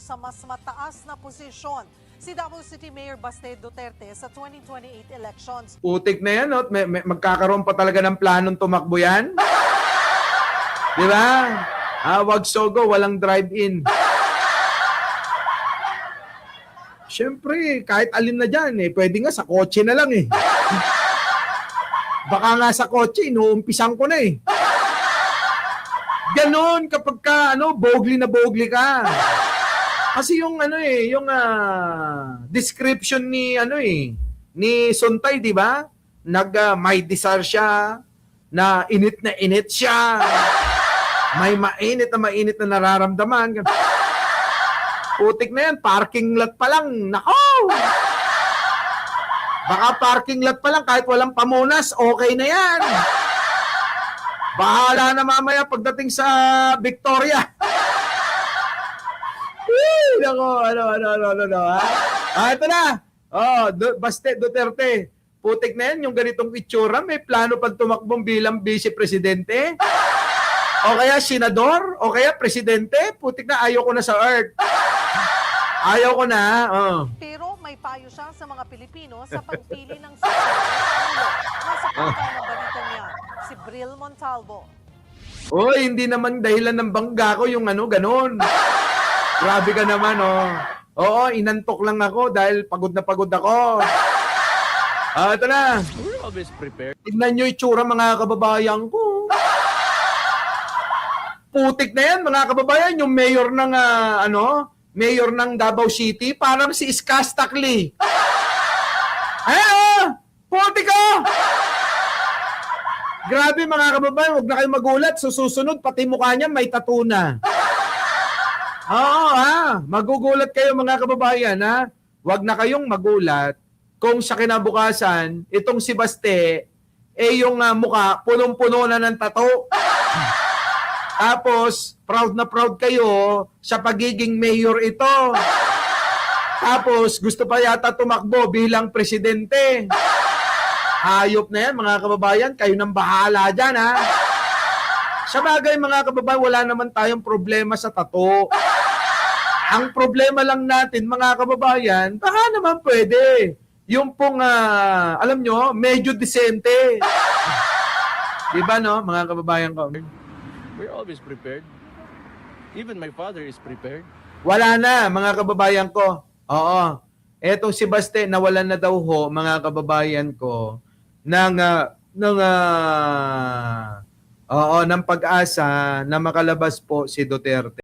sa mas mataas na posisyon si Davao City Mayor Baste Duterte sa 2028 elections. Putik na yan, no? Magkakaroon pa talaga ng planong tumakbo yan. Di ba? Wag sogo, walang drive-in. Siyempre, kahit alin na dyan, pwede nga sa kotse na lang eh. Baka nga sa kotse, inuumpisan ko na eh. Ganon kapag ka, bogli na bogli ka. Kasi yung description ni ni Suntay, di ba? May desire siya, na init siya. May mainit na nararamdaman. Putik na yan, parking lot pa lang. Nako! Baka parking lot pa lang, kahit walang pamunas, okay na yan. Bahala na mamaya pagdating sa Victoria. Nako, ito na. Baste Duterte. Putik na yan, yung ganitong itsura, may plano pag tumakbong bilang vice-presidente. O kaya senador, o kaya presidente, putik na, ayaw ko na sa earth. Ayaw ko na. Pero may payo siya sa mga Pilipino sa pagpili ng Pangulo. Nasa punta ng balita niya, si Bril Montalvo. Oy, hindi naman dahilan ng bangga ko yung ganon. Grabe ka naman, Oo, inantok lang ako dahil pagod na pagod ako. Ito na. We're always prepared. Tignan nyo itsura mga kababayan ko. Putik na yan mga kababayan, yung mayor ng mayor ng Davao City, parang si Iskaz Takli. Putik ko! Grabe mga kababayan, huwag na kayo magulat. Susunod, pati mukha niya may tattoo na. Magugulat kayo mga kababayan, ha? Huwag na kayong magulat kung sa kinabukasan, itong si Baste, yung mukha, punong-puno na ng tattoo. Tapos, proud na proud kayo sa pagiging mayor ito. Tapos, gusto pa yata tumakbo bilang presidente. Hayop na yan, mga kababayan. Kayo nang bahala dyan, ha? Sa bagay, mga kababayan, wala naman tayong problema sa tato. Ang problema lang natin, mga kababayan, baka naman pwede. Yung pong, alam nyo, medyo disente. Diba, no, mga kababayan ko? We're always prepared. Even my father is prepared. Wala na, mga kababayan ko. Oo. Etong si Baste, nawalan na daw ho, mga kababayan ko, ng pag-asa na makalabas po si Duterte.